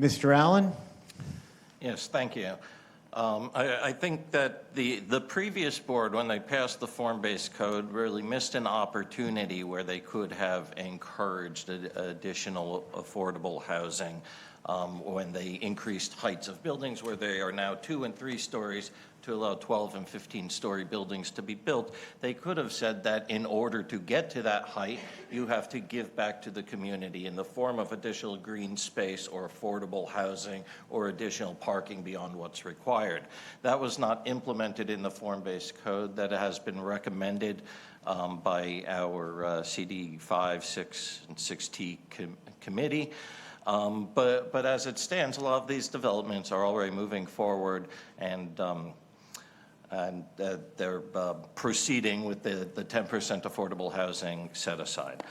Mr. Allen? Yes, thank you. I think that the previous board, when they passed the form-based code, really missed an opportunity where they could have encouraged additional affordable housing when they increased heights of buildings where they are now 2 and 3 stories to allow 12 and 15-story buildings to be built. They could have said that in order to get to that height, you have to give back to the community in the form of additional green space or affordable housing or additional parking beyond what's required. That was not implemented in the form-based code that has been recommended by our CD 5, 6, and 6T committee. But as it stands, a lot of these developments are already moving forward, and they're proceeding with the 10% affordable housing set aside.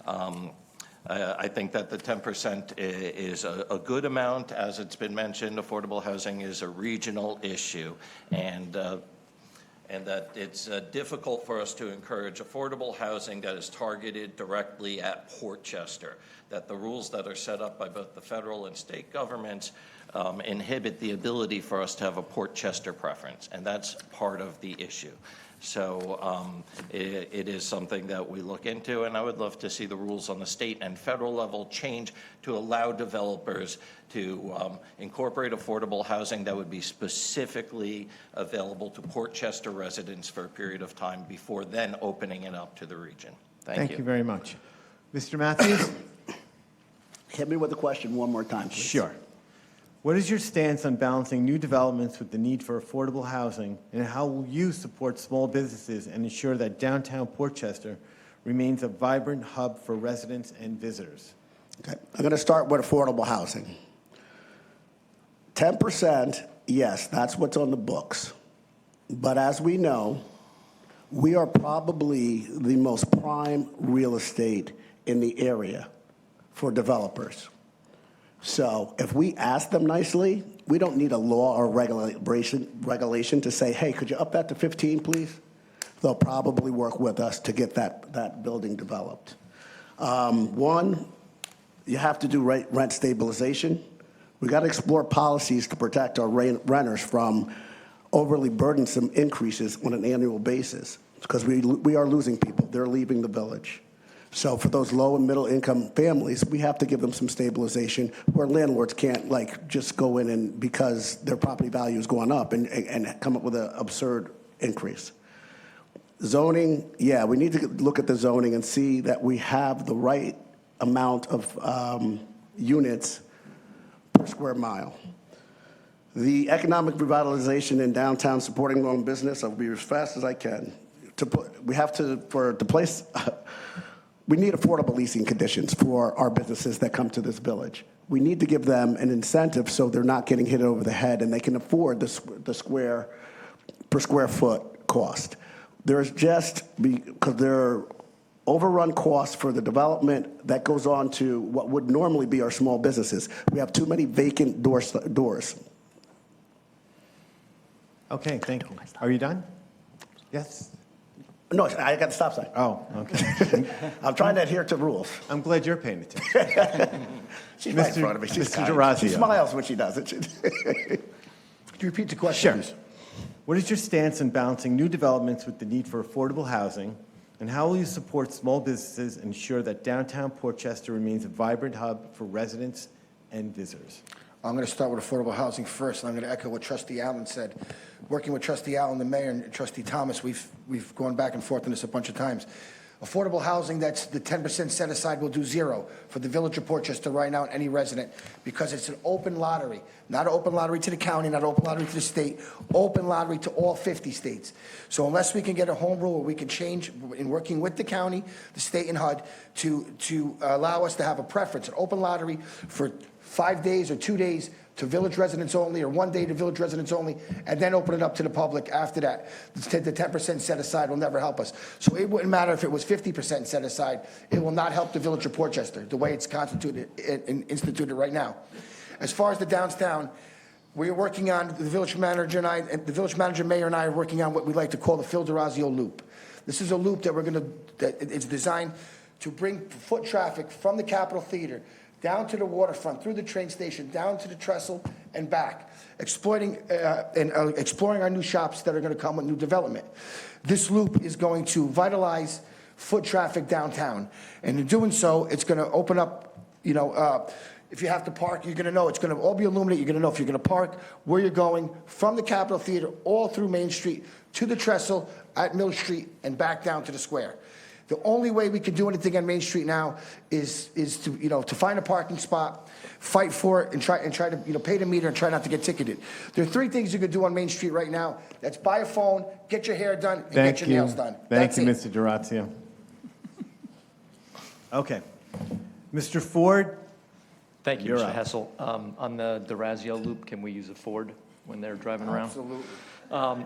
I think that the 10% is a good amount. As it's been mentioned, affordable housing is a regional issue, and that it's difficult for us to encourage affordable housing that is targeted directly at Port Chester, that the rules that are set up by both the federal and state governments inhibit the ability for us to have a Port Chester preference, and that's part of the issue. So it is something that we look into, and I would love to see the rules on the state and federal level change to allow developers to incorporate affordable housing that would be specifically available to Port Chester residents for a period of time before then opening it up to the region. Thank you very much. Mr. Matthews? Hit me with the question one more time, please. Sure. What is your stance on balancing new developments with the need for affordable housing, and how will you support small businesses and ensure that downtown Port Chester remains a vibrant hub for residents and visitors? Okay. I'm going to start with affordable housing. 10%, yes, that's what's on the books. But as we know, we are probably the most prime real estate in the area for developers. So if we ask them nicely, we don't need a law or regulation to say, hey, could you up that to 15, please? They'll probably work with us to get that building developed. One, you have to do rent stabilization. We got to explore policies to protect our renters from overly burdensome increases on an annual basis, because we are losing people. They're leaving the village. So for those low and middle income families, we have to give them some stabilization where landlords can't just go in and because their property value is going up and come up with an absurd increase. Zoning, yeah, we need to look at the zoning and see that we have the right amount of units per square mile. The economic revitalization in downtown supporting loan business, I'll be as fast as I can. We need affordable leasing conditions for our businesses that come to this village. We need to give them an incentive so they're not getting hit over the head and they can afford the per square foot cost. There's because there are overrun costs for the development that goes on to what would normally be our small businesses. We have too many vacant doors. Okay, thank you. Are you done? Yes? No, I got the stop sign. Oh, okay. I'm trying to adhere to rules. I'm glad you're paying attention. She's right in front of me. She's Mr. kind. Gerazio. She smiles when she does it. Could you repeat the question? Sure. What is your stance on balancing new developments with the need for affordable housing, and how will you support small businesses and ensure that downtown Port Chester remains a vibrant hub for residents and visitors? I'm going to start with affordable housing first, and I'm going to echo what Trustee Allen said. Working with Trustee Allen, the mayor, and Trustee Thomas, we've gone back and forth on this a bunch of times. Affordable housing, that's the 10% set aside, will do zero for the village of Port Chester right now and any resident, because it's an open lottery. Not an open lottery to the county, not an open lottery to the state, open lottery to all 50 states. So unless we can get a home rule where we can change in working with the county, the state, and HUD to allow us to have a preference, an open lottery for 5 days or 2 days to village residents only, or 1 day to village residents only, and then open it up to the public after that. The 10% set aside will never help us. So it wouldn't matter if it was 50% set aside. It will not help the village of Port Chester the way it's constituted and instituted right now. As far as the downtown, we're working on, the village manager and I, and the village manager, mayor, and I are working on what we like to call the Phil D'Orazio loop. This is a loop that it's designed to bring foot traffic from the Capitol Theater down to the waterfront, through the train station, down to the trestle and back, exploring our new shops that are going to come with new development. This loop is going to vitalize foot traffic downtown. And in doing so, it's going to open up, if you have to park, you're going to know. It's going to all be illuminated. You're going to know if you're going to park, where you're going, from the Capitol Theater, all through Main Street, to the trestle, at Mill Street, and back down to the square. The only way we can do anything on Main Street now is to find a parking spot, fight for it, and try to pay the meter and try not to get ticketed. There are 3 things you can do on Main Street right now. That's buy a phone, get your hair done, and get your nails done. Thank That's you, it. Mr. Durazio. Okay. Mr. Ford? Thank you, You're Mr. up. Hessel. On the Durazio loop, can we use a Ford when they're driving around? Absolutely.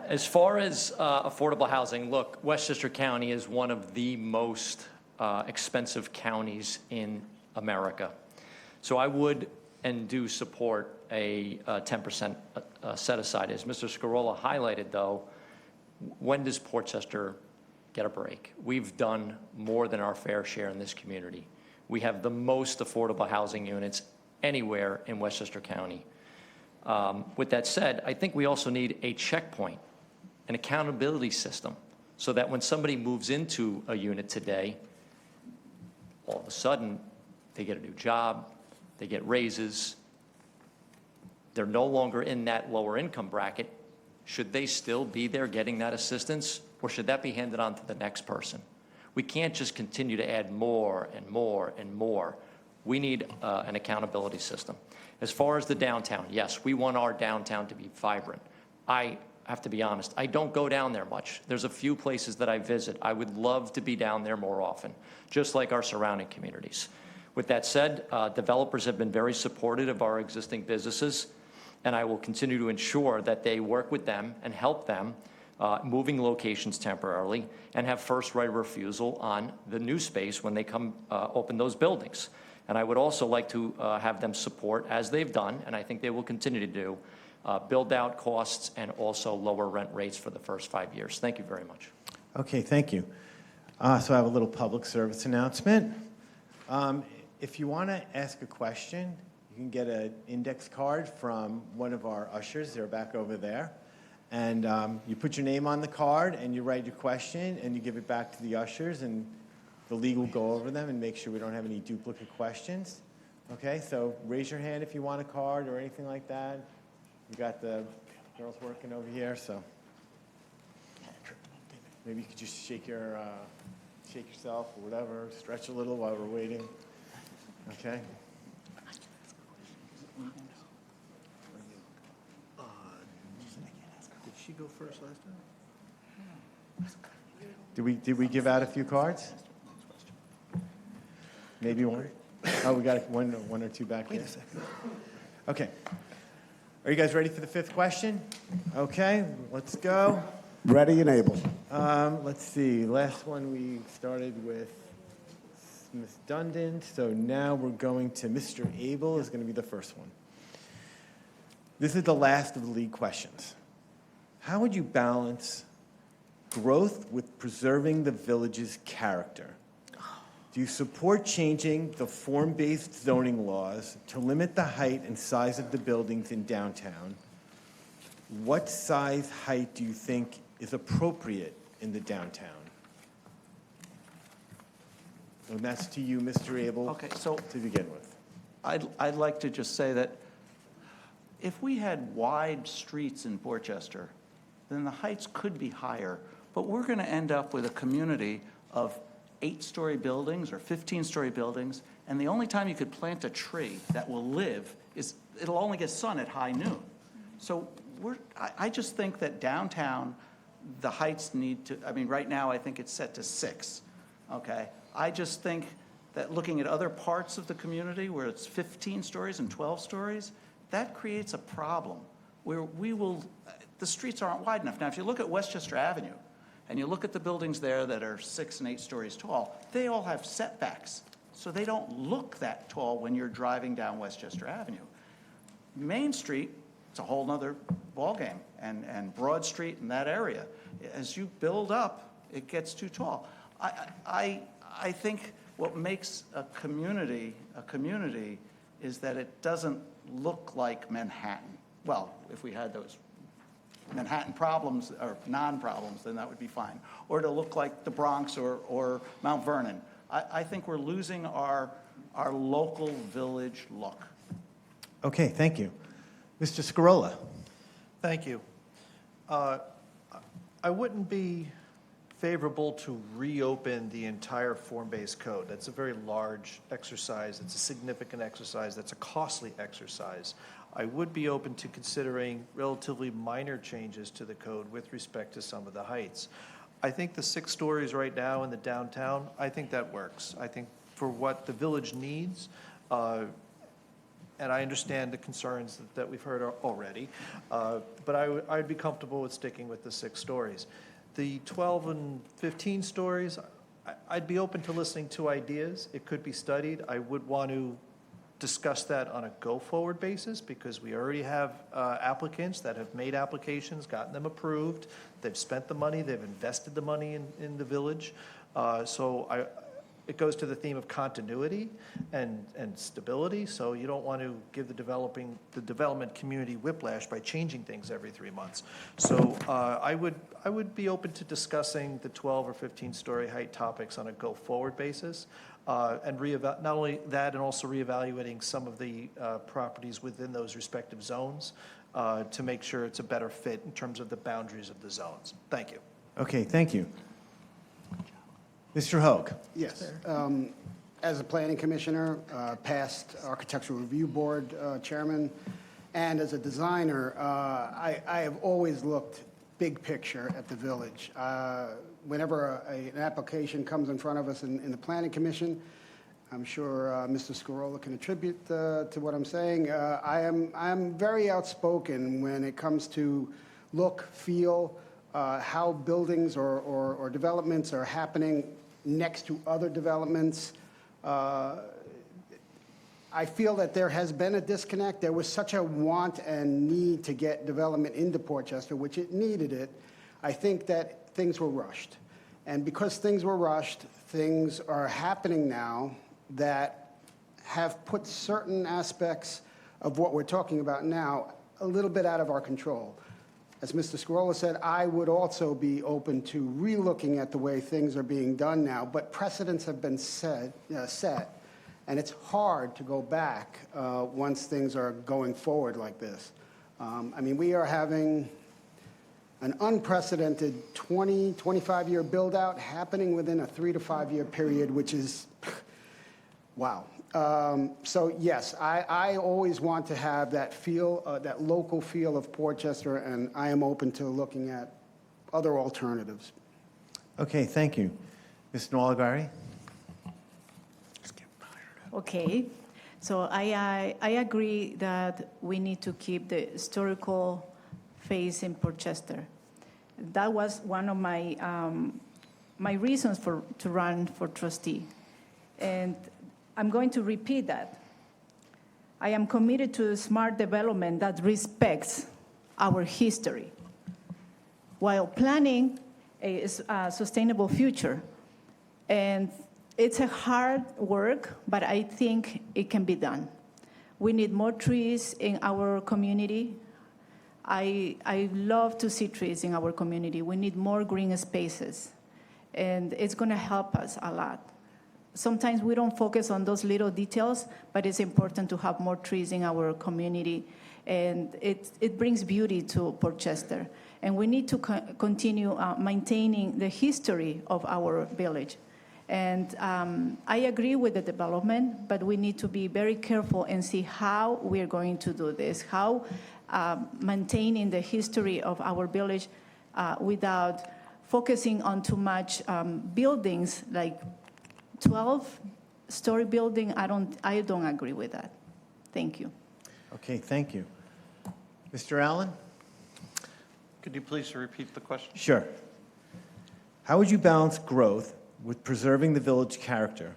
As far as affordable housing, look, Westchester County is one of the most expensive counties in America. So I would and do support a 10% set aside. As Mr. Scarola highlighted, though, when does Port Chester get a break? We've done more than our fair share in this community. We have the most affordable housing units anywhere in Westchester County. With that said, I think we also need a checkpoint, an accountability system, so that when somebody moves into a unit today, all of a sudden, they get a new job, they get raises, they're no longer in that lower income bracket. Should they still be there getting that assistance, or should that be handed on to the next person? We can't just continue to add more and more and more. We need an accountability system. As far as the downtown, yes, we want our downtown to be vibrant. I have to be honest, I don't go down there much. There's a few places that I visit. I would love to be down there more often, just like our surrounding communities. With that said, developers have been very supportive of our existing businesses, and I will continue to ensure that they work with them and help them moving locations temporarily and have first right of refusal on the new space when they come open those buildings. And I would also like to have them support, as they've done, and I think they will continue to do, build out costs and also lower rent rates for the first 5 years. Thank you very much. Okay, thank you. So I have a little public service announcement. If you want to ask a question, you can get an index card from one of our ushers. They're back over there. And you put your name on the card, and you write your question, and you give it back to the ushers, and the league will go over them and make sure we don't have any duplicate questions. Okay, so raise your hand if you want a card or anything like that. We got the girls working over here, so maybe you could just shake yourself or whatever, stretch a little while we're waiting. Okay. Did she go first last time? Did we give out a few cards? Maybe one. Oh, we got one or two back here. Wait a second. Okay. Are you guys ready for the 5th question? Okay, let's go. Ready and able. Let's see. Last one we started with Ms. Dundon, so now we're going to Mr. Abel is going to be the first one. This is the last of the league questions. How would you balance growth with preserving the village's character? Do you support changing the form-based zoning laws to limit the height and size of the buildings in downtown? What size height do you think is appropriate in the downtown? And that's to you, Mr. Abel, Okay, so to begin with. I'd like to just say that if we had wide streets in Port Chester, then the heights could be higher, but we're going to end up with a community of 8-story buildings or 15-story buildings, and the only time you could plant a tree that will live is it'll only get sun at high noon. So I just think that downtown, the heights need to, I mean, right now I think it's set to 6, okay? I just think that looking at other parts of the community where it's 15 stories and 12 stories, that creates a problem where the streets aren't wide enough. Now, if you look at Westchester Avenue, and you look at the buildings there that are 6 and 8 stories tall, they all have setbacks. So they don't look that tall when you're driving down Westchester Avenue. Main Street, it's a whole nother ballgame, and Broad Street in that area. As you build up, it gets too tall. I think what makes a community is that it doesn't look like Manhattan. Well, if we had those Manhattan problems or non-problems, then that would be fine. Or to look like the Bronx or Mount Vernon. I think we're losing our local village look. Okay, thank you. Mr. Scarola? Thank you. I wouldn't be favorable to reopen the entire form-based code. That's a very large exercise. It's a significant exercise. That's a costly exercise. I would be open to considering relatively minor changes to the code with respect to some of the heights. I think the 6 stories right now in the downtown, I think that works. I think for what the village needs, and I understand the concerns that we've heard already, but I'd be comfortable with sticking with the 6 stories. The 12 and 15 stories, I'd be open to listening to ideas. It could be studied. I would want to discuss that on a go-forward basis because we already have applicants that have made applications, gotten them approved. They've spent the money. They've invested the money in the village. It goes to the theme of continuity and stability, so you don't want to give the development community whiplash by changing things every 3 months. So I would be open to discussing the 12 or 15-story height topics on a go-forward basis, and not only that, and also reevaluating some of the properties within those respective zones to make sure it's a better fit in terms of the boundaries of the zones. Thank you. Okay, thank you. Mr. Hoag? Yes. As a planning commissioner, past architectural review board chairman, and as a designer, I have always looked big picture at the village. Whenever an application comes in front of us in the planning commission, I'm sure Mr. Scarola can attribute to what I'm saying. I'm very outspoken when it comes to look, feel, how buildings or developments are happening next to other developments. I feel that there has been a disconnect. There was such a want and need to get development into Port Chester, which it needed it. I think that things were rushed. And because things were rushed, things are happening now that have put certain aspects of what we're talking about now a little bit out of our control. As Mr. Scarola said, I would also be open to relooking at the way things are being done now, but precedents have been set, and it's hard to go back once things are going forward like this. I mean, we are having an unprecedented 20, 25-year build-out happening within a 3 to 5 year period, which is, wow. So yes, I always want to have that feel, that local feel of Port Chester, and I am open to looking at other alternatives. Okay, thank you. Ms. Nwalagari? Okay, so I agree that we need to keep the historical face in Port Chester. That was one of my my reasons to run for trustee, and I'm going to repeat that. I am committed to smart development that respects our history while planning a sustainable future. And it's a hard work, but I think it can be done. We need more trees in our community. I love to see trees in our community. We need more green spaces, and it's going to help us a lot. Sometimes we don't focus on those little details, but it's important to have more trees in our community, and it brings beauty to Port Chester. And we need to continue maintaining the history of our village. And I agree with the development, but we need to be very careful and see how we're going to do this, how maintaining the history of our village without focusing on too much buildings like 12-story building. I don't agree with that. Thank you. Okay, thank you. Mr. Allen? Could you please repeat the question? Sure. How would you balance growth with preserving the village character?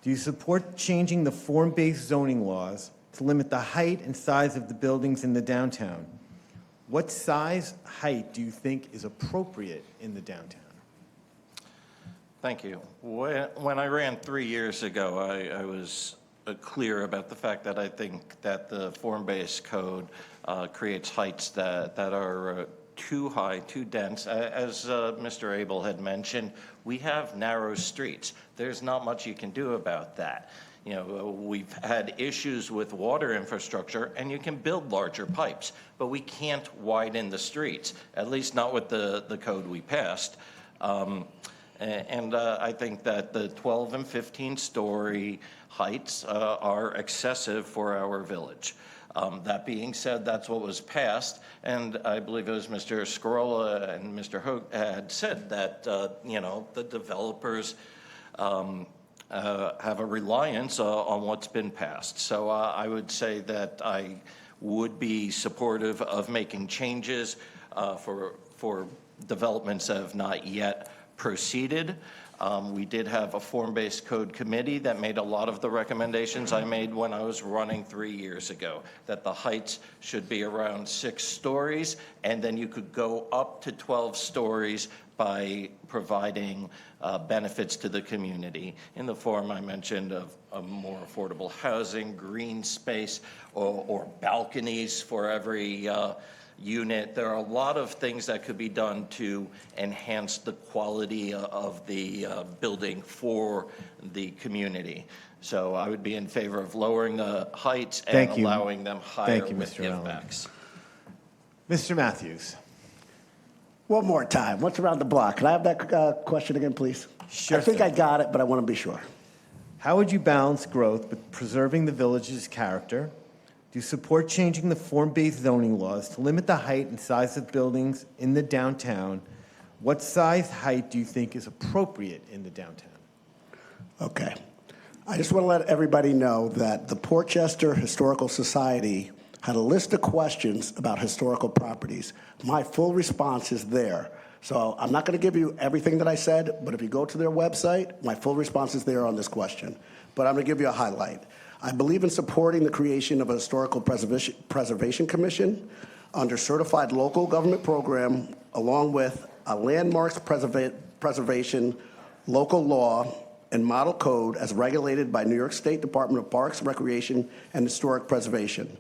Do you support changing the form-based zoning laws to limit the height and size of the buildings in the downtown? What size height do you think is appropriate in the downtown? Thank you. When I ran 3 years ago, I was clear about the fact that I think that the form-based code creates heights that are too high, too dense. As Mr. Abel had mentioned, we have narrow streets. There's not much you can do about that. You know, we've had issues with water infrastructure, and you can build larger pipes, but we can't widen the streets, at least not with the code we passed. I think that the 12 and 15-story heights are excessive for our village. That being said, that's what was passed, and I believe it was Mr. Scarola and Mr. Hoag had said that, you know, the developers have a reliance on what's been passed. So I would say that I would be supportive of making changes for developments that have not yet proceeded. We did have a form-based code committee that made a lot of the recommendations I made when I was running 3 years ago, that the heights should be around 6 stories, and then you could go up to 12 stories by providing benefits to the community in the form I mentioned of more affordable housing, green space, or balconies for every unit. There are a lot of things that could be done to enhance the quality of the building for the community. So I would be in favor of lowering the heights and Thank you. allowing them higher Thank you, with Mr. Allen. givebacks. Mr. Matthews. One more time. What's around the block? Can I have that question again, please? Sure I think thing. I got it, but I want to be sure. How would you balance growth with preserving the village's character? Do you support changing the form-based zoning laws to limit the height and size of buildings in the downtown? What size height do you think is appropriate in the downtown? Okay. I just want to let everybody know that the Port Chester Historical Society had a list of questions about historical properties. My full response is there. So I'm not going to give you everything that I said, but if you go to their website, my full response is there on this question. But I'm going to give you a highlight. I believe in supporting the creation of a historical preservation commission under certified local government program, along with a landmarks preservation local law and model code as regulated by New York State Department of Parks, Recreation, and Historic Preservation.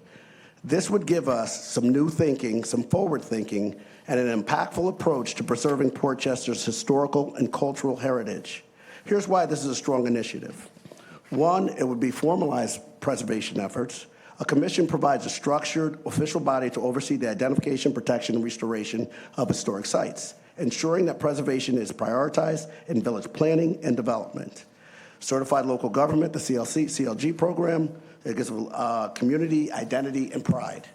This would give us some new thinking, some forward thinking, and an impactful approach to preserving Port Chester's historical and cultural heritage. Here's why this is a strong initiative. One, it would be formalized preservation efforts. A commission provides a structured official body to oversee the identification, protection, and restoration of historic sites, ensuring that preservation is prioritized in village planning and development. Certified local government, the CLG program, it gives community identity and pride.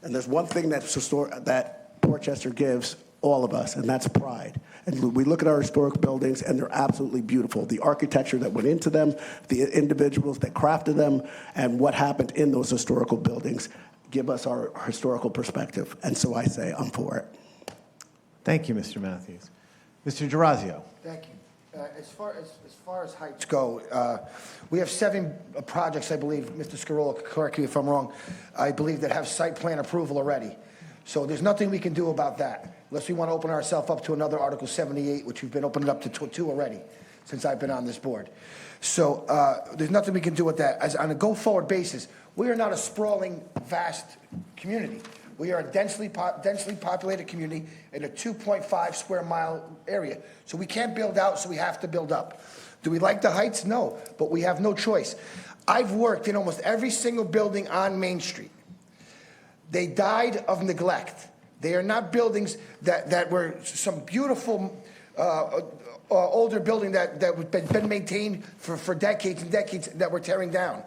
And there's one thing that Port Chester gives all of us, and that's pride. And we look at our historic buildings, and they're absolutely beautiful. The architecture that went into them, the individuals that crafted them, and what happened in those historical buildings give us our historical perspective. And so I say I'm for it. Thank you, Mr. Matthews. Mr. Gerazio. Thank you. As far as heights go, we have 7 projects, I believe, Mr. Scarola, correct me if I'm wrong, I believe that have site plan approval already. So there's nothing we can do about that, unless we want to open ourselves up to another Article 78, which we've been opening up to 2 already, since I've been on this board. So there's nothing we can do with that. As on a go-forward basis, we are not a sprawling, vast community. We are a densely populated community in a 2.5 square mile area. So we can't build out, so we have to build up. Do we like the heights? No, but we have no choice. I've worked in almost every single building on Main Street. They died of neglect. They are not buildings that were some beautiful older building that been maintained for decades and decades that we're tearing down.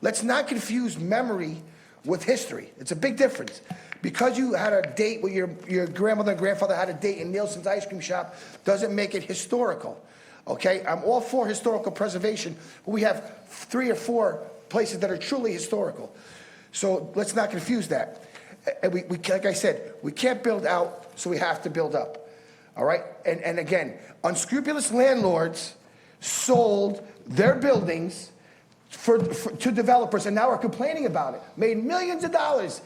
Let's not confuse memory with history. It's a big difference. Because you had a date with your grandmother and grandfather had a date in Nielsen's ice cream shop doesn't make it historical. Okay, I'm all for historical preservation, but we have 3 or 4 places that are truly historical. So let's not confuse that. And we like I said, we can't build out, so we have to build up. All right, and again, unscrupulous landlords sold their buildings to developers, and now are complaining about it. Made millions of dollars.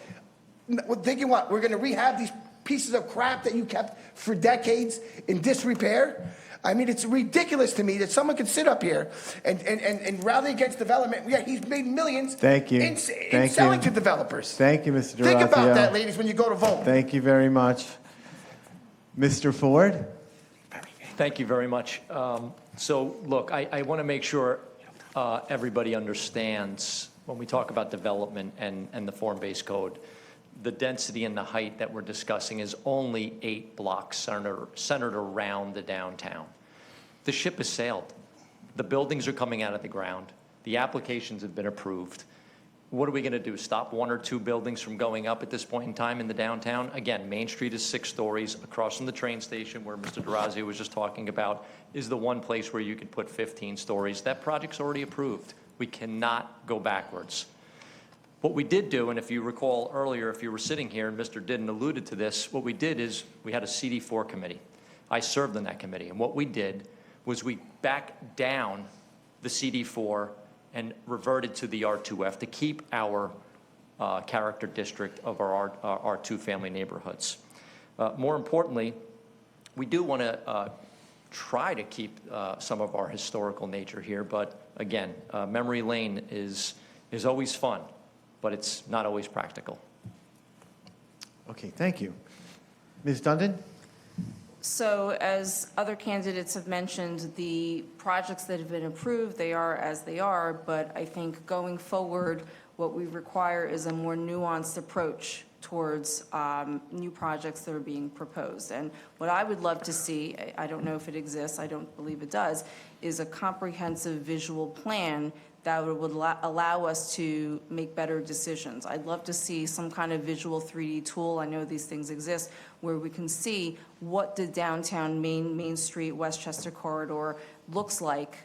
Thinking what? We're going to rehab these pieces of crap that you kept for decades in disrepair? I mean, it's ridiculous to me that someone could sit up here and rally against development. Yeah, he's made millions. Thank you. In Thank selling you. to developers. Thank you, Mr. Think about D'Orazio. that, ladies, when you go to vote. Thank you very much. Mr. Ford? Thank you very much. So, look, I want to make sure everybody understands when we talk about development and the form-based code, the density and the height that we're discussing is only 8 blocks centered around the downtown. The ship has sailed. The buildings are coming out of the ground. The applications have been approved. What are we going to do? Stop 1 or 2 buildings from going up at this point in time in the downtown? Again, Main Street is 6 stories. Across from the train station, where Mr. D'Orazio was just talking about, is the one place where you could put 15 stories. That project's already approved. We cannot go backwards. What we did do, and if you recall earlier, if you were sitting here and Mr. Didden alluded to this, what we did is we had a CD4 committee. I served on that committee, and what we did was we backed down the CD4 and reverted to the R2F to keep our character district of our R2 family neighborhoods. More importantly, we do want to try to keep some of our historical nature here, but again, memory lane is always fun, but it's not always practical. Okay, thank you. Ms. Dundon? So as other candidates have mentioned, the projects that have been approved, they are as they are, but I think going forward, what we require is a more nuanced approach towards new projects that are being proposed. And what I would love to see, I don't know if it exists, I don't believe it does, is a comprehensive visual plan that would allow us to make better decisions. I'd love to see some kind of visual 3D tool, I know these things exist, where we can see what the downtown Main Street, Westchester corridor looks like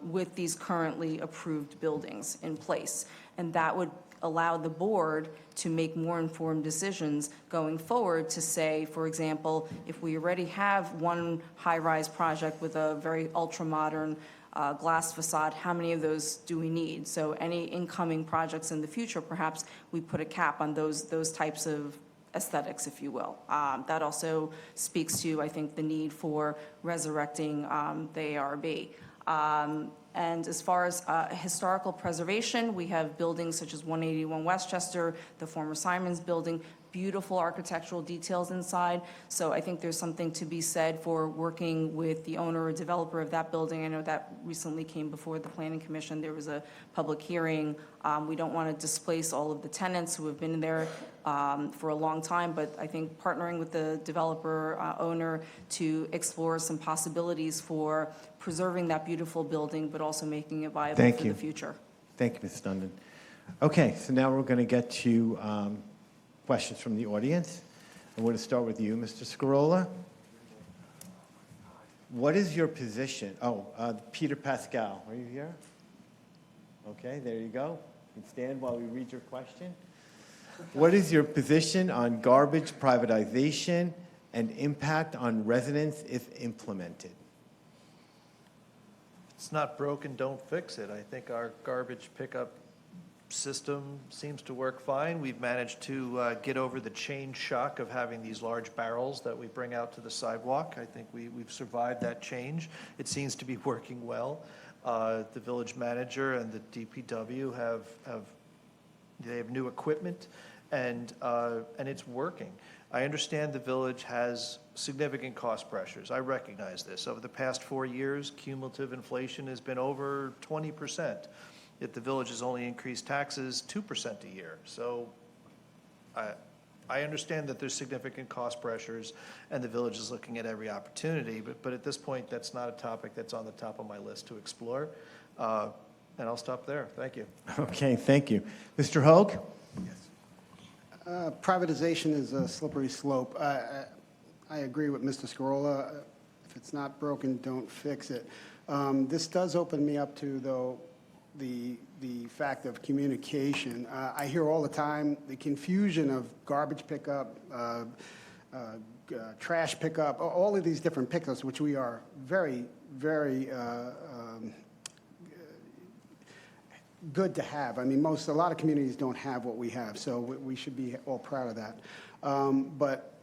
with these currently approved buildings in place. And that would allow the board to make more informed decisions going forward to say, for example, if we already have one high-rise project with a very ultra-modern glass facade, how many of those do we need? So any incoming projects in the future, perhaps we put a cap on those types of aesthetics, if you will. That also speaks to, I think, the need for resurrecting the ARB. And as far as historical preservation, we have buildings such as 181 Westchester, the former Simons building, beautiful architectural details inside. So I think there's something to be said for working with the owner or developer of that building. I know that recently came before the Planning Commission. There was a public hearing. We don't want to displace all of the tenants who have been there for a long time, but I think partnering with the developer owner to explore some possibilities for preserving that beautiful building, but also making it viable for the future. Thank you, Ms. Dundon. Okay, so now we're going to get to questions from the audience. I'm going to start with you, Mr. Scarola. What is your position? Peter Pascal, are you here? Okay, there you go. You can stand while we read your question. What is your position on garbage privatization and impact on residents if implemented? It's not broken, don't fix it. I think our garbage pickup system seems to work fine. We've managed to get over the change shock of having these large barrels that we bring out to the sidewalk. I think we've survived that change. It seems to be working well. The village manager and the DPW have new equipment, and it's working. I understand the village has significant cost pressures. I recognize this. Over the past 4 years, cumulative inflation has been over 20%. Yet the village has only increased taxes 2% a year. So I understand that there's significant cost pressures, and the village is looking at every opportunity, but at this point, that's not a topic that's on the top of my list to explore. And I'll stop there. Thank you. Okay, thank you. Mr. Hoag? Privatization is a slippery slope. I agree with Mr. Scarola. If it's not broken, don't fix it. This does open me up to, though, the fact of communication. I hear all the time the confusion of garbage pickup, trash pickup, all of these different pickups, which we are very, very good to have. I mean, a lot of communities don't have what we have, so we should be all proud of that. But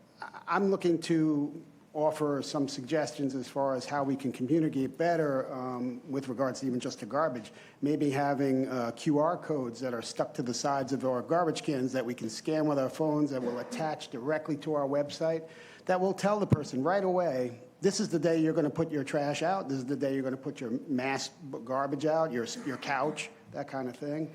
I'm looking to offer some suggestions as far as how we can communicate better with regards to even just to garbage. Maybe having QR codes that are stuck to the sides of our garbage cans that we can scan with our phones that will attach directly to our website, that will tell the person right away, this is the day you're going to put your trash out, this is the day you're going to put your mass garbage out, your couch, that kind of thing,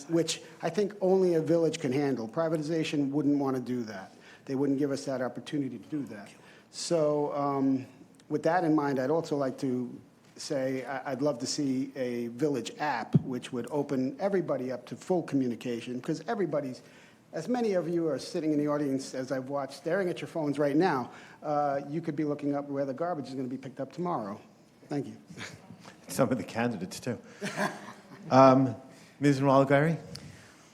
which I think only a village can handle. Privatization wouldn't want to do that. They wouldn't give us that opportunity to do that. So with that in mind, I'd also like to say I'd love to see a village app which would open everybody up to full communication, because everybody's, as many of you are sitting in the audience as I've watched, staring at your phones right now, you could be looking up where the garbage is going to be picked up tomorrow. Thank you. Some of the candidates, too. Ms. Nwalagari?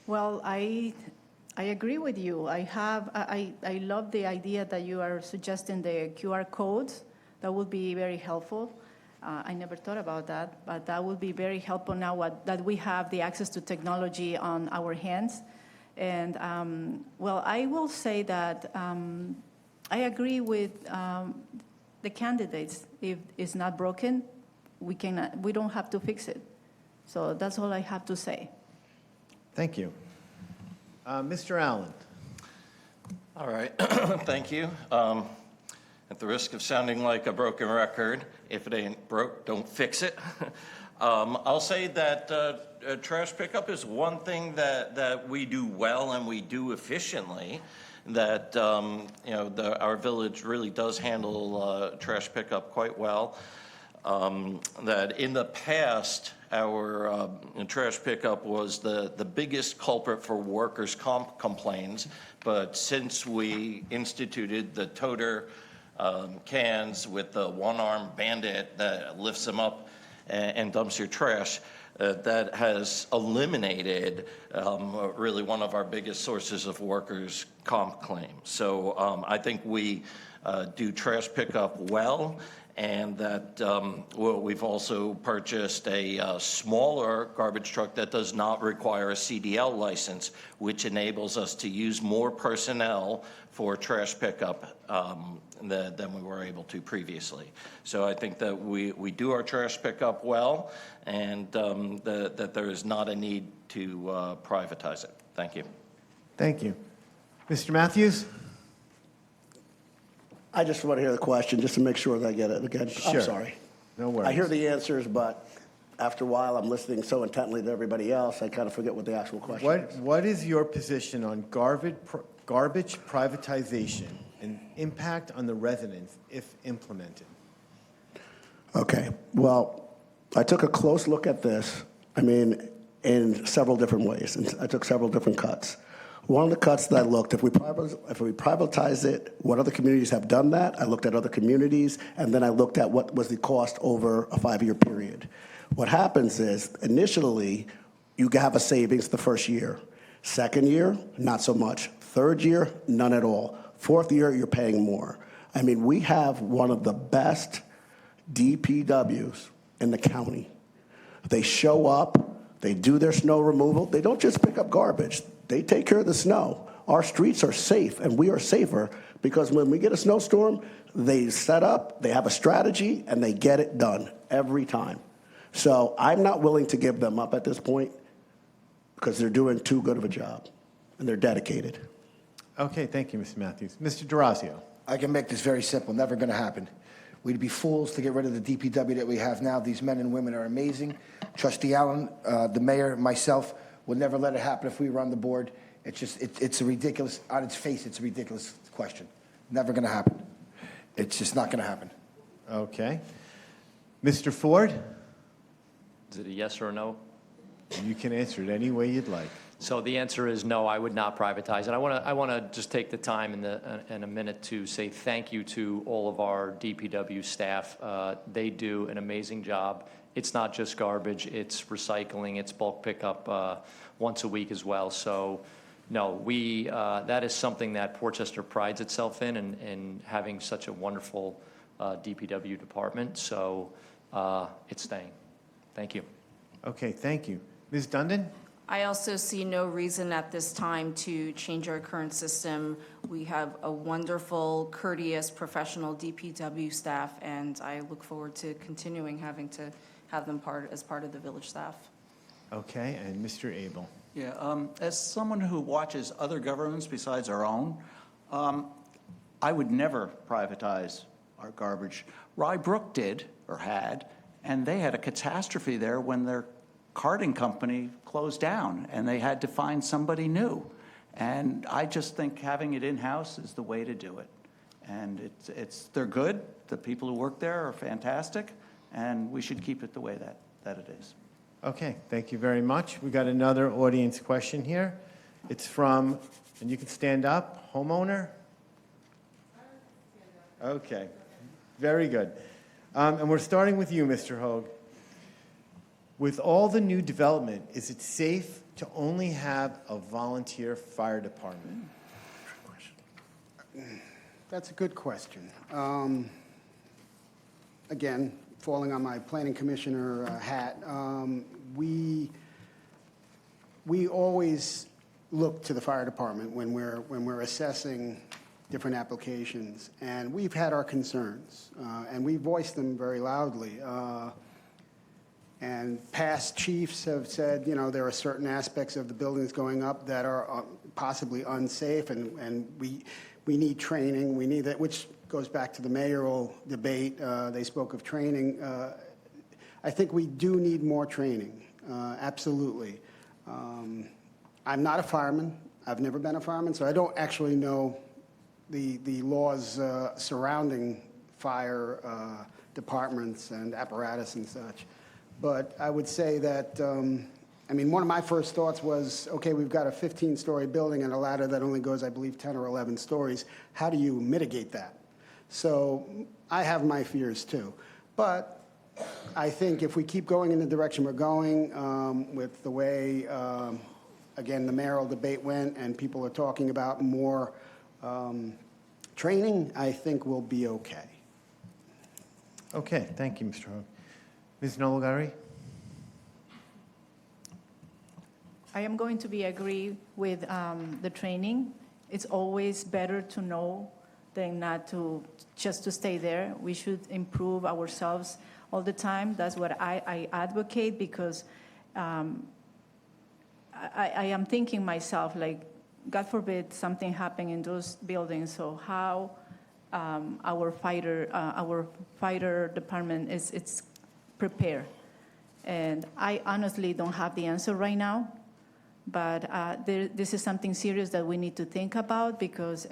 Well, I agree with you. I love the idea that you are suggesting the QR codes. That would be very helpful. I never thought about that, but that would be very helpful now that we have the access to technology on our hands. And, well, I will say that I agree with the candidates. If it's not broken, we don't have to fix it. So that's all I have to say. Thank you. Mr. Allen? All right, thank you. At the risk of sounding like a broken record, if it ain't broke, don't fix it. I'll say that trash pickup is one thing that we do well and we do efficiently. That our village really does handle trash pickup quite well. That in the past, our trash pickup was the biggest culprit for workers' comp complaints, but since we instituted the toter cans with the one-armed bandit that lifts them up and dumps your trash, that has eliminated really one of our biggest sources of workers' comp claims. So I think we do trash pickup well, and that we've also purchased a smaller garbage truck that does not require a CDL license, which enables us to use more personnel for trash pickup than we were able to previously. So I think that we do our trash pickup well, and that there is not a need to privatize it. Thank you. Thank you. Mr. Matthews? I just want to hear the question, just to make sure that I get it again. Sure. I'm sorry. No worries. I hear the answers, but after a while, I'm listening so intently to everybody else, I kind of forget what the actual question is. What is your position on garbage privatization and impact on the residents if implemented? Okay, well, I took a close look at this, in several different ways, and I took several different cuts. One of the cuts that I looked, if we privatize it, what other communities have done that? I looked at other communities, and then I looked at what was the cost over a 5-year period. What happens is, initially, you have a savings the first year. Second year, not so much. Third year, none at all. Fourth year, you're paying more. We have one of the best DPWs in the county. They show up, they do their snow removal. They don't just pick up garbage. They take care of the snow. Our streets are safe, and we are safer because when we get a snowstorm, they set up, they have a strategy, and they get it done every time. So I'm not willing to give them up at this point because they're doing too good of a job, and they're dedicated. Okay, thank you, Mr. Matthews. Mr. DeRazio? I can make this very simple, never going to happen. We'd be fools to get rid of the DPW that we have now. These men and women are amazing. Trustee Allen, the mayor, myself, would never let it happen if we were on the board. It's a ridiculous, on its face, it's a ridiculous question. Never going to happen. It's just not going to happen. Okay. Mr. Ford? Is it a yes or a no? You can answer it any way you'd like. So the answer is no, I would not privatize it. I want to just take the time in a minute to say thank you to all of our DPW staff. They do an amazing job. It's not just garbage, it's recycling, it's bulk pickup once a week as well. So no, that is something that Port Chester prides itself in having such a wonderful DPW department. So it's staying. Thank you. Okay, thank you. Ms. Dundon? I also see no reason at this time to change our current system. We have a wonderful, courteous, professional DPW staff, and I look forward to continuing having to have them as part of the village staff. Okay, and Mr. Abel. Yeah, as someone who watches other governments besides our own, I would never privatize our garbage. Rye Brook did, or had, and they had a catastrophe there when their carting company closed down, and they had to find somebody new. And I just think having it in-house is the way to do it. And they're good, the people who work there are fantastic, and we should keep it the way that it is. Okay, thank you very much. We got another audience question here. It's from, and you can stand up, homeowner? Okay, very good. And we're starting with you, Mr. Hoag. With all the new development, is it safe to only have a volunteer fire department? That's a good question. Again, falling on my planning commissioner hat, we always look to the fire department when we're assessing different applications, and we've had our concerns, and we voiced them very loudly. And past chiefs have said, you know, there are certain aspects of the buildings going up that are possibly unsafe, and we need training. We need that, which goes back to the mayoral debate. They spoke of training. I think we do need more training, absolutely. I'm not a fireman. I've never been a fireman, so I don't actually know the laws surrounding fire departments and apparatus and such. But I would say that, I mean, one of my first thoughts was, okay, we've got a 15-story building and a ladder that only goes, I believe, 10 or 11 stories. How do you mitigate that? So I have my fears, too. But I think if we keep going in the direction we're going with the way, again, the mayoral debate went and people are talking about more training, I think we'll be okay. Okay, thank you, Mr. Hoag. Ms. Nolagari? I am going to be agree with the training. It's always better to know than not to just to stay there. We should improve ourselves all the time. That's what I advocate, because I am thinking myself, like, God forbid something happen in those buildings, so how our fire department is prepared. And I honestly don't have the answer right now, but this is something serious that we need to think about, because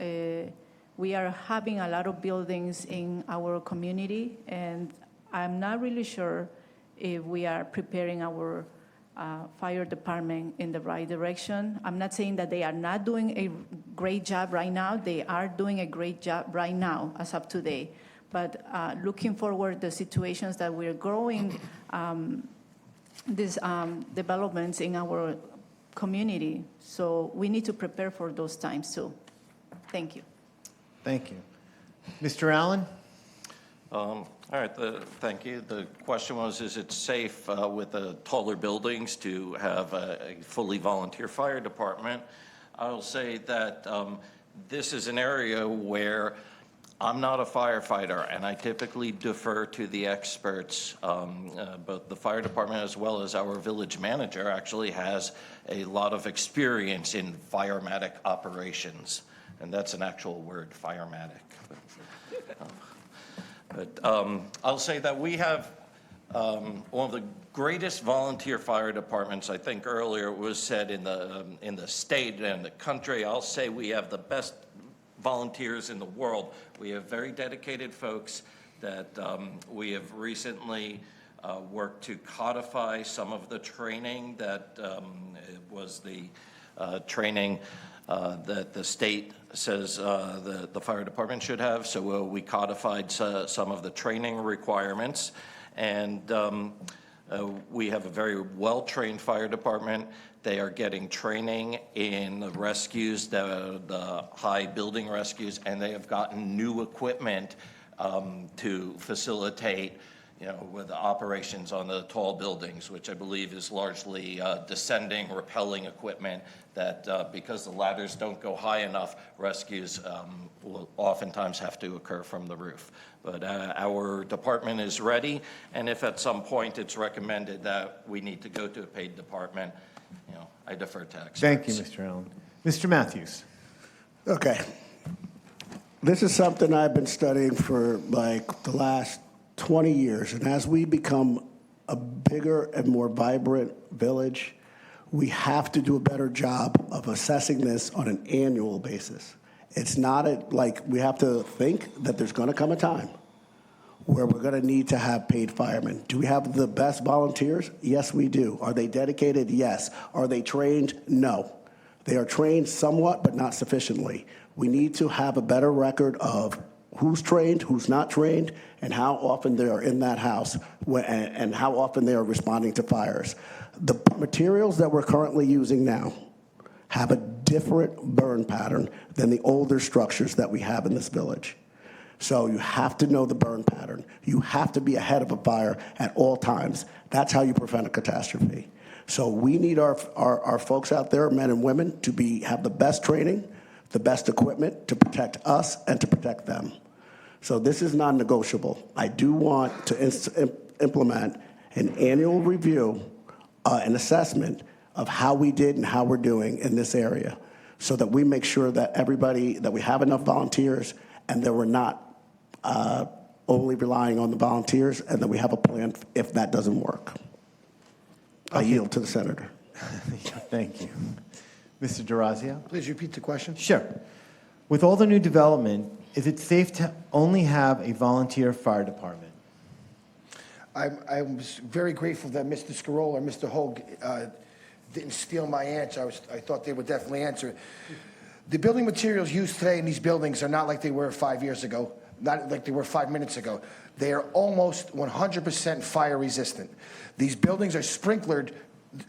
we are having a lot of buildings in our community, and I'm not really sure if we are preparing our fire department in the right direction. I'm not saying that they are not doing a great job right now. They are doing a great job right now as of today. But looking forward, the situations that we're growing, these developments in our community. So we need to prepare for those times too. Thank you. Thank you. Mr. Allen? All right, thank you. The question was, is it safe with the taller buildings to have a fully volunteer fire department? I'll say that this is an area where I'm not a firefighter, and I typically defer to the experts. Both the fire department as well as our village manager actually has a lot of experience in firematic operations, and that's an actual word, firematic. But I'll say that we have one of the greatest volunteer fire departments. I think earlier it was said in the state and the country. I'll say we have the best volunteers in the world. We have very dedicated folks that we have recently worked to codify some of the training that was the training that the state says the fire department should have. So we codified some of the training requirements, and we have a very well-trained fire department. They are getting training in the rescues, the high building rescues, and they have gotten new equipment to facilitate, with the operations on the tall buildings, which I believe is largely descending, rappelling equipment, that because the ladders don't go high enough, rescues will oftentimes have to occur from the roof. But our department is ready, and if at some point it's recommended that we need to go to a paid department, I defer to experts. Thank you, Mr. Allen. Mr. Matthews. Okay. This is something I've been studying for like the last 20 years, and as we become a bigger and more vibrant village, we have to do a better job of assessing this on an annual basis. It's not like we have to think that there's going to come a time where we're going to need to have paid firemen. Do we have the best volunteers? Yes, we do. Are they dedicated? Yes. Are they trained? No. They are trained somewhat, but not sufficiently. We need to have a better record of who's trained, who's not trained, and how often they are in that house, and how often they are responding to fires. The materials that we're currently using now have a different burn pattern than the older structures that we have in this village. So you have to know the burn pattern. You have to be ahead of a fire at all times. That's how you prevent a catastrophe. So we need our folks out there, men and women, to have the best training, the best equipment to protect us and to protect them. So this is non-negotiable. I do want to implement an annual review, an assessment of how we did and how we're doing in this area, so that we make sure that that we have enough volunteers and that we're not only relying on the volunteers, and that we have a plan if that doesn't work. I yield to the senator. Thank you. Mr. DeRazio? Please repeat the question. Sure. With all the new development, is it safe to only have a volunteer fire department? I'm very grateful that Mr. Scarola or Mr. Hogue didn't steal my answer. I thought they would definitely answer it. The building materials used today in these buildings are not like they were 5 years ago, not like they were 5 minutes ago. They are almost 100% fire resistant. These buildings are sprinklered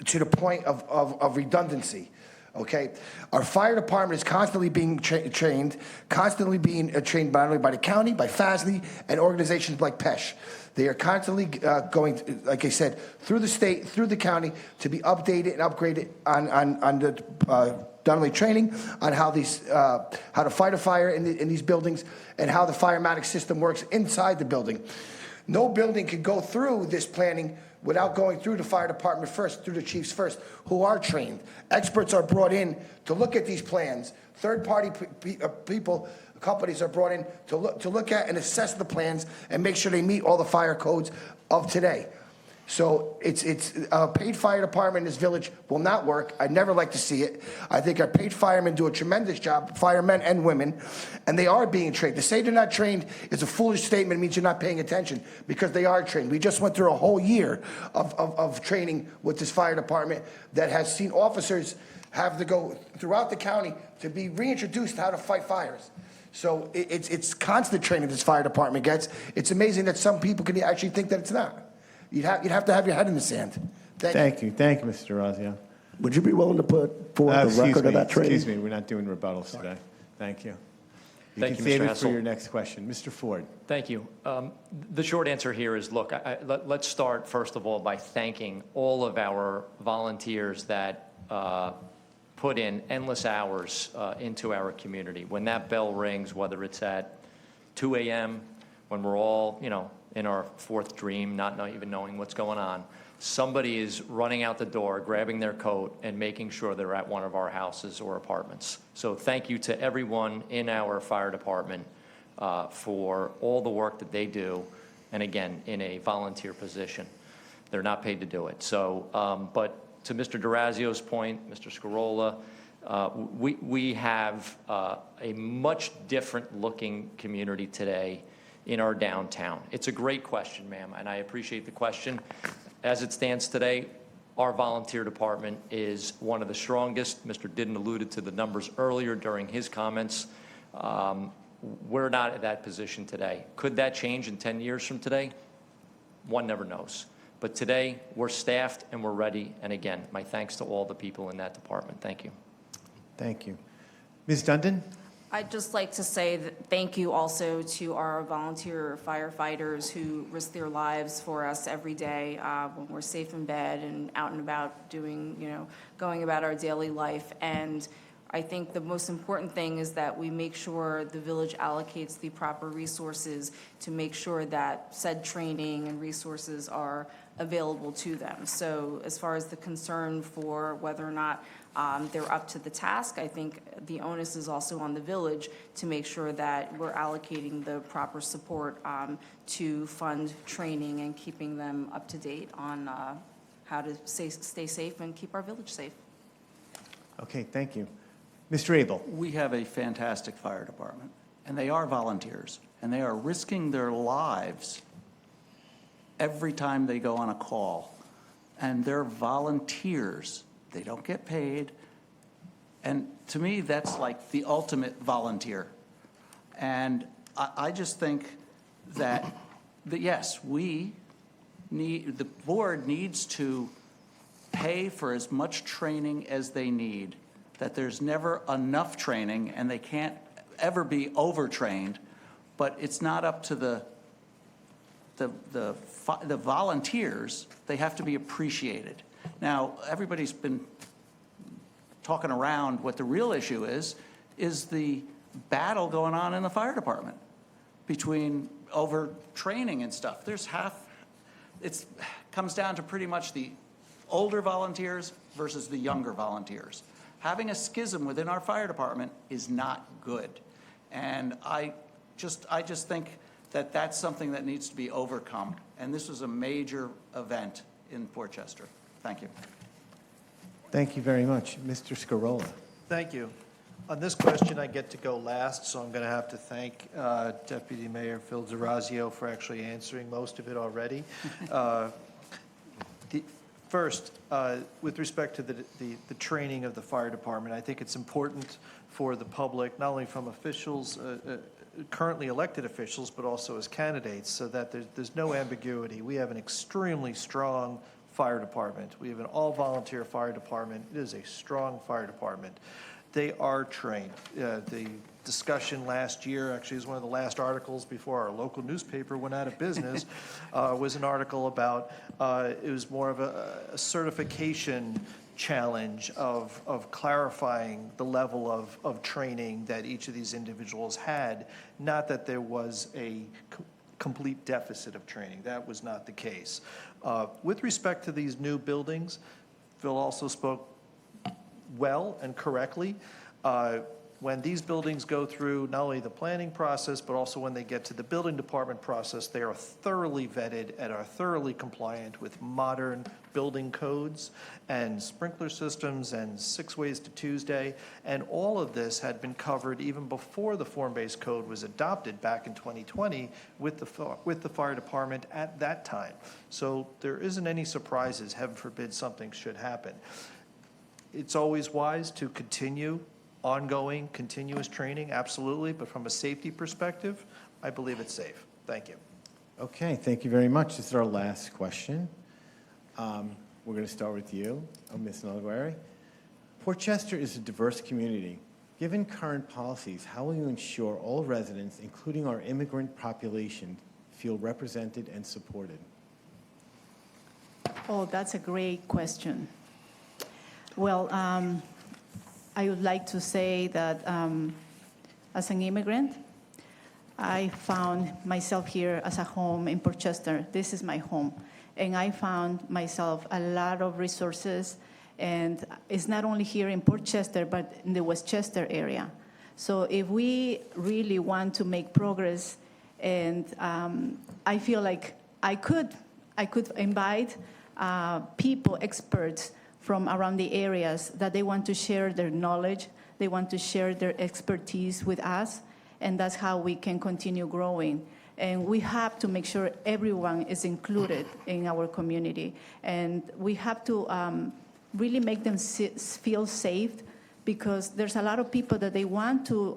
to the point of redundancy. Okay, our fire department is constantly being trained, trained not only by the county, by FASD, and organizations like PESH. They are constantly going, like I said, through the state, through the county, to be updated and upgraded on the not only training on how to fight a fire in these buildings, and how the firematic system works inside the building. No building could go through this planning without going through the fire department first, through the chiefs first, who are trained. Experts are brought in to look at these plans. Third-party people, companies are brought in to look at and assess the plans and make sure they meet all the fire codes of today. So it's a paid fire department in this village will not work. I'd never like to see it. I think our paid firemen do a tremendous job, firemen and women, and they are being trained. To say they're not trained is a foolish statement. It means you're not paying attention, because they are trained. We just went through a whole year of training with this fire department that has seen officers have to go throughout the county to be reintroduced to how to fight fires. So it's constant training this fire department gets. It's amazing that some people can actually think that it's not. You'd have to have your head in the sand. Thank you, Mr. DeRazio. Would you be willing to put forward the record of that training? Excuse me, we're not doing rebuttals today. Thank you. Thank you, can save Mr. it Hassel. for your next question. Mr. Ford. Thank you. The short answer here is, look, let's start, first of all, by thanking all of our volunteers that put in endless hours into our community. When that bell rings, whether it's at 2 a.m., when we're all, in our fourth dream, not even knowing what's going on, somebody is running out the door, grabbing their coat, and making sure they're at one of our houses or apartments. So thank you to everyone in our fire department for all the work that they do, and again, in a volunteer position. They're not paid to do it. So, but to Mr. DeRazio's point, Mr. Scarola, we have a much different looking community today in our downtown. It's a great question, ma'am, and I appreciate the question. As it stands today, our volunteer department is one of the strongest. Mr. Didden alluded to the numbers earlier during his comments. We're not at that position today. Could that change in 10 years from today? One never knows. But today, we're staffed and we're ready. And again, my thanks to all the people in that department. Thank you. Thank you. Ms. Dundon? I'd just like to say thank you also to our volunteer firefighters who risk their lives for us every day when we're safe in bed and out and about doing, going about our daily life. And I think the most important thing is that we make sure the village allocates the proper resources to make sure that said training and resources are available to them. So as far as the concern for whether or not they're up to the task, I think the onus is also on the village to make sure that we're allocating the proper support to fund training and keeping them up to date on how to stay safe and keep our village safe. Okay, thank you. Mr. Abel? We have a fantastic fire department, and they are volunteers, and they are risking their lives every time they go on a call. And they're volunteers. They don't get paid. And to me, that's like the ultimate volunteer. And I just think that yes, the board needs to pay for as much training as they need, that there's never enough training and they can't ever be overtrained, but it's not up to the volunteers. They have to be appreciated. Now, everybody's been talking around what the real issue is the battle going on in the fire department between overtraining and stuff. It comes down to pretty much the older volunteers versus the younger volunteers. Having a schism within our fire department is not good. And I just think that that's something that needs to be overcome. And this was a major event in Port Chester. Thank you. Thank you very much. Mr. Scarola? Thank you. On this question, I get to go last, so I'm going to have to thank Deputy Mayor Phil D'Orazio for actually answering most of it already. First, with respect to the training of the fire department, I think it's important for the public, not only from officials, currently elected officials, but also as candidates, so that there's no ambiguity. We have an extremely strong fire department. We have an all-volunteer fire department. It is a strong fire department. They are trained. The discussion last year, actually is one of the last articles before our local newspaper went out of business, was an article about, it was more of a certification challenge of clarifying the level of training that each of these individuals had, not that there was a complete deficit of training. That was not the case. With respect to these new buildings, Phil also spoke well and correctly. When these buildings go through not only the planning process, but also when they get to the building department process, they are thoroughly vetted and are thoroughly compliant with modern building codes and sprinkler systems and 6 ways to Tuesday. And all of this had been covered even before the form-based code was adopted back in 2020 with the fire department at that time. So there isn't any surprises. Heaven forbid something should happen. It's always wise to continue ongoing, continuous training, absolutely, but from a safety perspective, I believe it's safe. Thank you. Okay, thank you very much. This is our last question. We're going to start with you, Ms. Nalgueri. Port Chester is a diverse community. Given current policies, how will you ensure all residents, including our immigrant population, feel represented and supported? Oh, that's a great question. Well, I would like to say that as an immigrant, I found myself here as a home in Port Chester. This is my home. And I found myself a lot of resources. And it's not only here in Port Chester, but in the Westchester area. So if we really want to make progress, and I feel like I could invite people, experts, from around the areas that they want to share their knowledge, they want to share their expertise with us, and that's how we can continue growing. And we have to make sure everyone is included in our community. And we have to really make them feel safe, because there's a lot of people that they want to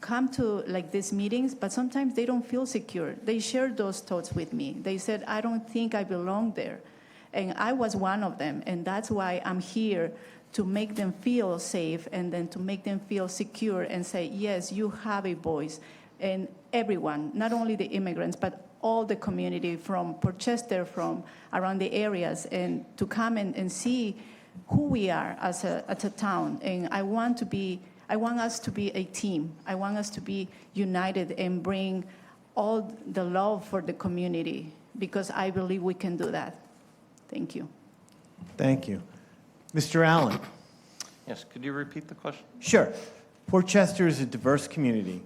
come to like these meetings, but sometimes they don't feel secure. They shared those thoughts with me. They said, I don't think I belong there. And I was one of them, and that's why I'm here to make them feel safe and then to make them feel secure and say, yes, you have a voice. And everyone, not only the immigrants, but all the community from Port Chester, from around the areas, and to come and see who we are as a town. And I want us to be a team. I want us to be united and bring all the love for the community, because I believe we can do that. Thank you. Thank you. Mr. Allen? Yes, could you repeat the question? Sure. Port Chester is a diverse community.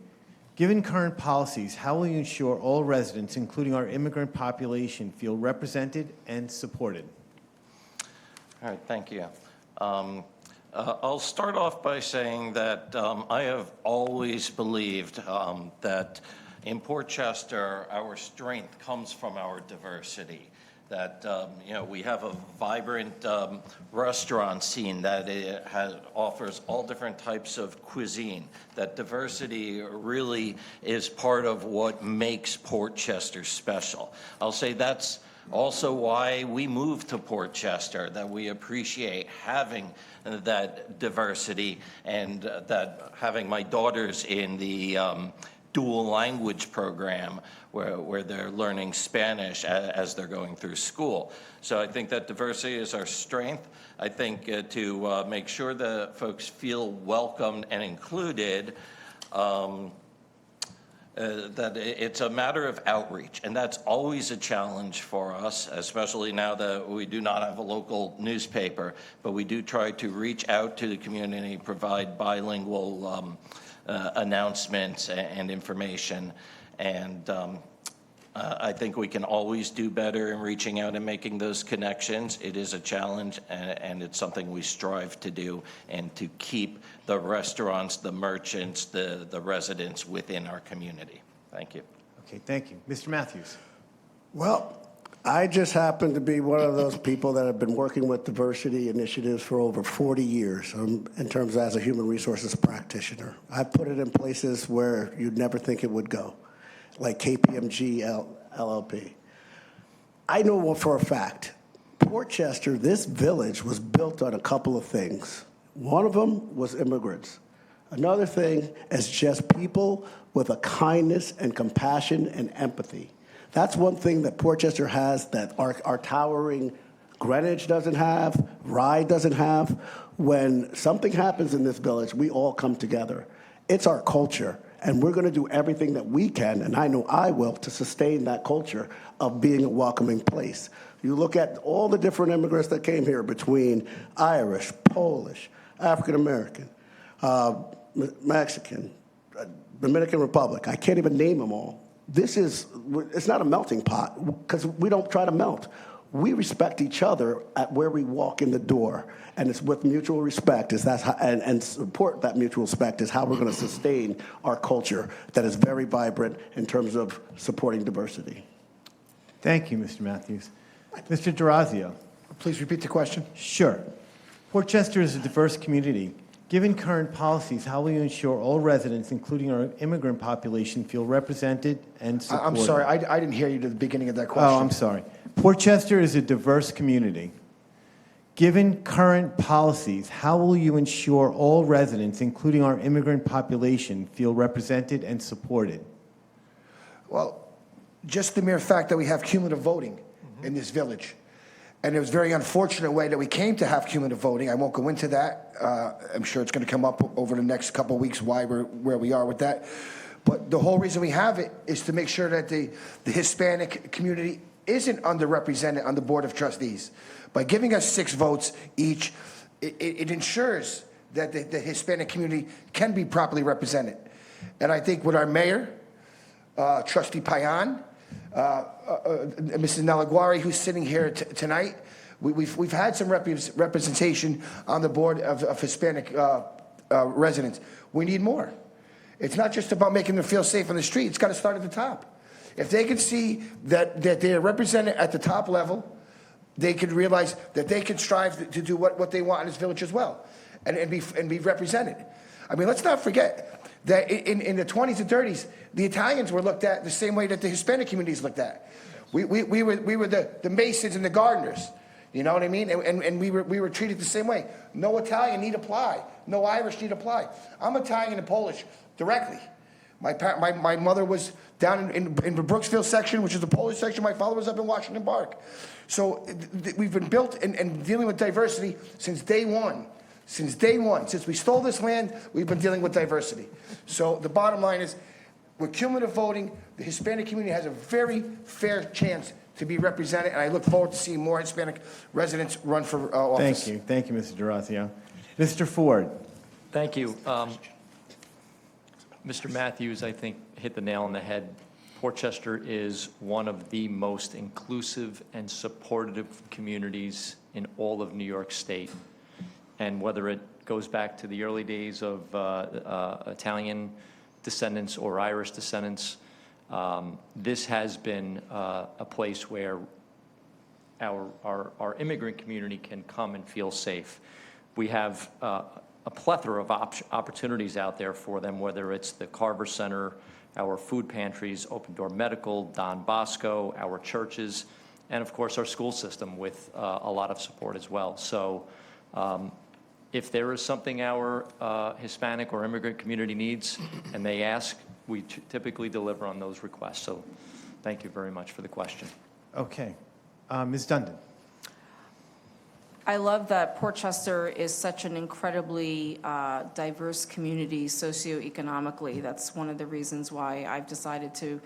Given current policies, how will you ensure all residents, including our immigrant population, feel represented and supported? All right, thank you. I'll start off by saying that I have always believed that in Port Chester, our strength comes from our diversity. That we have a vibrant restaurant scene that offers all different types of cuisine. That diversity really is part of what makes Port Chester special. I'll say that's also why we moved to Port Chester, that we appreciate having that diversity and that having my daughters in the dual language program where they're learning Spanish as they're going through school. So I think that diversity is our strength. I think to make sure that folks feel welcomed and included, that it's a matter of outreach, and that's always a challenge for us, especially now that we do not have a local newspaper, but we do try to reach out to the community, provide bilingual announcements and information, and I think we can always do better in reaching out and making those connections. It is a challenge, and it's something we strive to do, and to keep the restaurants, the merchants, the residents within our community. Thank you. Okay, thank you. Mr. Matthews? Well, I just happen to be one of those people that have been working with diversity initiatives for over 40 years in terms of as a human resources practitioner. I've put it in places where you'd never think it would go, like KPMG LLP. I know for a fact, Port Chester, this village was built on a couple of things. One of them was immigrants. Another thing is just people with a kindness and compassion and empathy. That's one thing that Port Chester has that our towering Greenwich doesn't have, Rye doesn't have. When something happens in this village, we all come together. It's our culture, and we're going to do everything that we can, and I know I will, to sustain that culture of being a welcoming place. You look at all the different immigrants that came here between Irish, Polish, African American, Mexican, Dominican Republic. I can't even name them all. It's not a melting pot, because we don't try to melt. We respect each other at where we walk in the door, and it's with mutual respect, and support that mutual respect is how we're going to sustain our culture that is very vibrant in terms of supporting diversity. Thank you, Mr. Matthews. Mr. D'Orazio? Please repeat the question. Sure. Port Chester is a diverse community. Given current policies, how will you ensure all residents, including our immigrant population, feel represented and supported? I'm sorry, I didn't hear you at the beginning of that question. Oh, I'm sorry. Port Chester is a diverse community. Given current policies, how will you ensure all residents, including our immigrant population, feel represented and supported? Well, just the mere fact that we have cumulative voting in this village. And it was a very unfortunate way that we came to have cumulative voting. I won't go into that. I'm sure it's going to come up over the next couple of weeks why we're where we are with that. But the whole reason we have it is to make sure that the Hispanic community isn't underrepresented on the Board of Trustees. By giving us 6 votes each, it ensures that the Hispanic community can be properly represented. And I think with our mayor, Trustee Payan, Mrs. Nalaguari, who's sitting here tonight, we've had some representation on the board of Hispanic residents. We need more. It's not just about making them feel safe on the street. It's got to start at the top. If they can see that they're represented at the top level, they can realize that they can strive to do what they want in this village as well, and be represented. I mean, let's not forget that in the 20s and 30s, the Italians were looked at the same way that the Hispanic communities looked at. We were the Masons and the gardeners. You know what I mean? And we were treated the same way. No Italian need apply. No Irish need apply. I'm Italian and Polish directly. My mother was down in the Brooksville section, which is the Polish section. My father was up in Washington Park. So we've been built and dealing with diversity since day one. Since day one. Since we stole this land, we've been dealing with diversity. So the bottom line is, with cumulative voting, the Hispanic community has a very fair chance to be represented, and I look forward to seeing more Hispanic residents run for office. Thank you, Mr. DeRosio. Mr. Ford. Thank you. Mr. Matthews, I think, hit the nail on the head. Port Chester is one of the most inclusive and supportive communities in all of New York State. And whether it goes back to the early days of Italian descendants or Irish descendants, this has been a place where our immigrant community can come and feel safe. We have a plethora of opportunities out there for them, whether it's the Carver Center, our food pantries, Open Door Medical, Don Bosco, our churches, and of course our school system with a lot of support as well. So if there is something our Hispanic or immigrant community needs and they ask, we typically deliver on those requests. So thank you very much for the question. Okay. Ms. Dundon. I love that Port Chester is such an incredibly diverse community socioeconomically. That's one of the reasons why I've decided to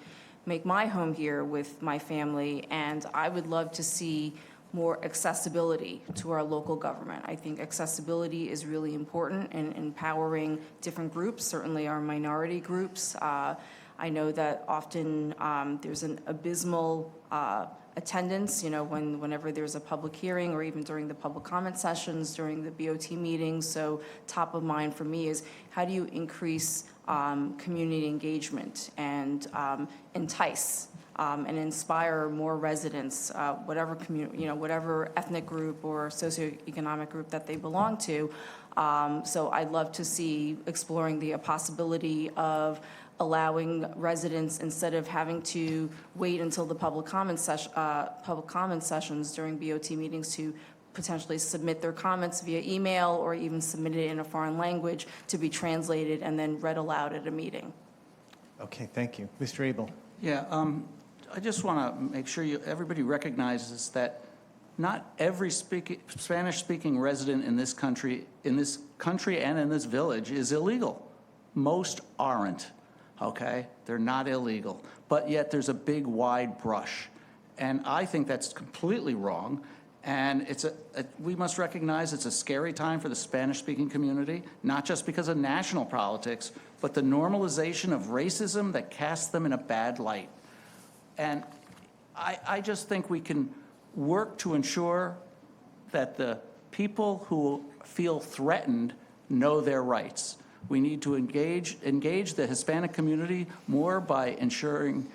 make my home here with my family, and I would love to see more accessibility to our local government. I think accessibility is really important in empowering different groups, certainly our minority groups. I know that often there's an abysmal attendance, whenever there's a public hearing or even during the public comment sessions, during the BOT meetings. So top of mind for me is how do you increase community engagement and entice and inspire more residents, whatever community, whatever ethnic group or socioeconomic group that they belong to. So I'd love to see exploring the possibility of allowing residents, instead of having to wait until the public comment sessions during BOT meetings, to potentially submit their comments via email or even submit it in a foreign language to be translated and then read aloud at a meeting. Okay, thank you. Mr. Abel. Yeah, I just want to make sure everybody recognizes that not every Spanish-speaking resident in this country and in this village is illegal. Most aren't. Okay, they're not illegal, but yet there's a big wide brush, and I think that's completely wrong. And we must recognize it's a scary time for the Spanish-speaking community, not just because of national politics, but the normalization of racism that casts them in a bad light. And I just think we can work to ensure that the people who feel threatened know their rights. We need to engage the Hispanic community more by ensuring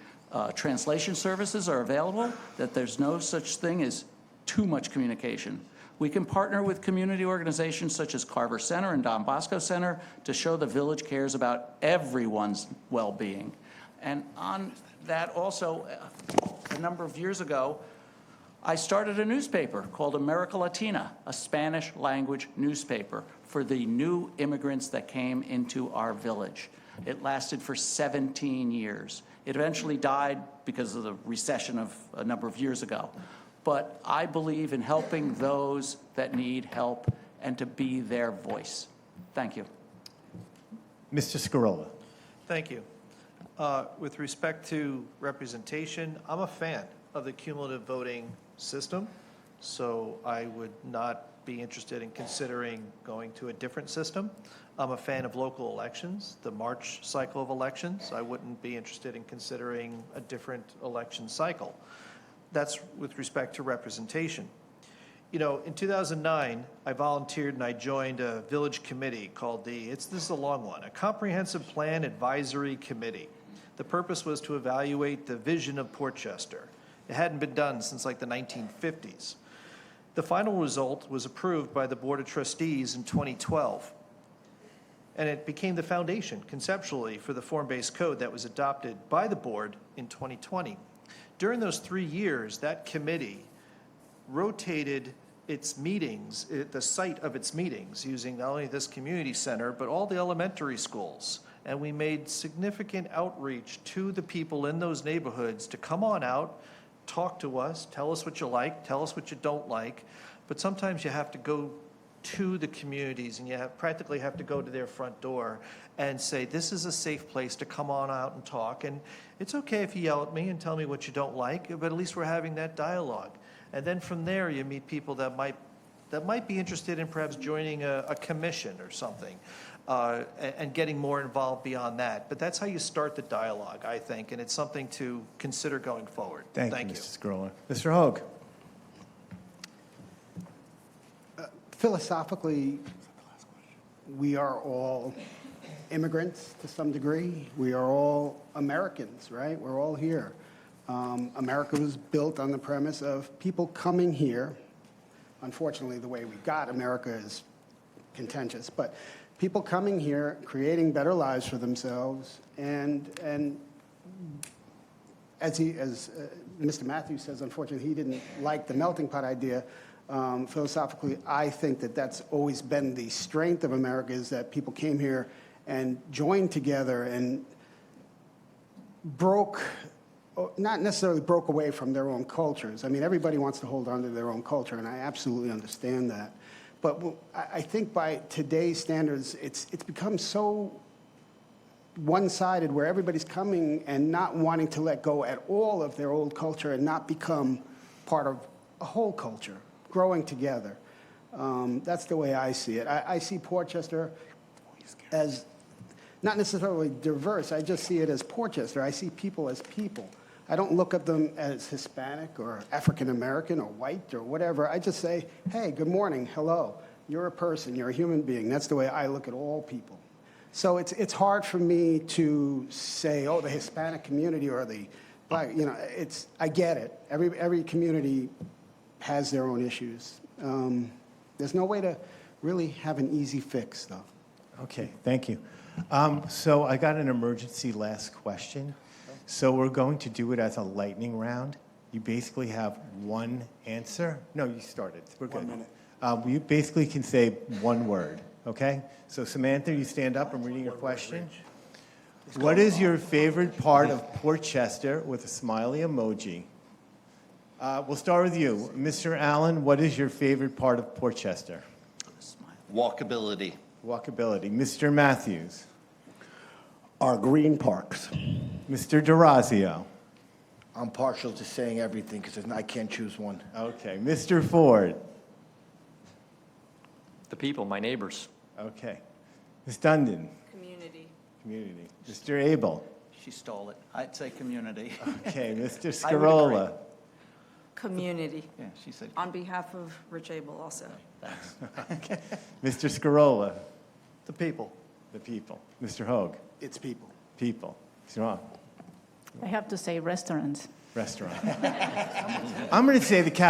translation services are available, that there's no such thing as too much communication. We can partner with community organizations such as Carver Center and Don Bosco Center to show the village cares about everyone's well-being. And on that also, a number of years ago, I started a newspaper called America Latina, a Spanish language newspaper for the new immigrants that came into our village. It lasted for 17 years. It eventually died because of the recession of a number of years ago. But I believe in helping those that need help and to be their voice. Thank you. Mr. Scarola. Thank you. With respect to representation, I'm a fan of the cumulative voting system, so I would not be interested in considering going to a different system. I'm a fan of local elections, the March cycle of elections. I wouldn't be interested in considering a different election cycle. That's with respect to representation. In 2009, I volunteered and I joined a village committee called this is a long one, a Comprehensive Plan Advisory Committee. The purpose was to evaluate the vision of Port Chester. It hadn't been done since like the 1950s. The final result was approved by the Board of Trustees in 2012. And it became the foundation conceptually for the form-based code that was adopted by the board in 2020. During those 3 years, that committee rotated its meetings, the site of its meetings, using not only this community center, but all the elementary schools. And we made significant outreach to the people in those neighborhoods to come on out, talk to us, tell us what you like, tell us what you don't like. But sometimes you have to go to the communities, and you practically have to go to their front door and say, this is a safe place to come on out and talk. And it's okay if you yell at me and tell me what you don't like, but at least we're having that dialogue. And then from there, you meet people that might be interested in perhaps joining a commission or something, and getting more involved beyond that. But that's how you start the dialogue, I think, and it's something to consider going forward. Thank you, Mr. Scarola. Mr. Hoag? Philosophically, we are all immigrants to some degree. We are all Americans, right? We're all here. America was built on the premise of people coming here. Unfortunately, the way we got America is contentious, but people coming here, creating better lives for themselves, and as Mr. Matthews says, unfortunately, he didn't like the melting pot idea. Philosophically, I think that that's always been the strength of America, is that people came here and joined together and not necessarily broke away from their own cultures. I mean, everybody wants to hold on to their own culture, and I absolutely understand that. But I think by today's standards, it's become so one-sided, where everybody's coming and not wanting to let go at all of their old culture and not become part of a whole culture, growing together. That's the way I see it. I see Port Chester as not necessarily diverse. I just see it as Port Chester. I see people as people. I don't look at them as Hispanic or African American or white or whatever. I just say, hey, good morning, hello. You're a person, you're a human being. That's the way I look at all people. So it's hard for me to say, oh, the Hispanic community or the black, I get it. Every community has their own issues. There's no way to really have an easy fix, though. Okay, thank you. So I got an emergency last question. So we're going to do it as a lightning round. You basically have one answer. No, you started. We're good. 1 minute. You basically can say one word, okay? So Samantha, you stand up. I'm reading your question. What is your favorite part of Port Chester, with a smiley emoji? We'll start with you. Mr. Allen, what is your favorite part of Port Chester? Walkability. Walkability. Mr. Matthews. Our green parks. Mr. DeRazio. I'm partial to saying everything because I can't choose one. Okay. Mr. Ford. The people, my neighbors. Okay. Ms. Dundon. Community. Community. Mr. Abel. She stole it. I'd say community. Okay. Mr. I would agree. Scarola. Community. Yeah, she said. On behalf of Rich Abel also. Okay. Mr. Scarola. The people. The people. Mr. Hoag. It's people. People. Mr. Ron. I have to say restaurants. Restaurant. I'm going to say the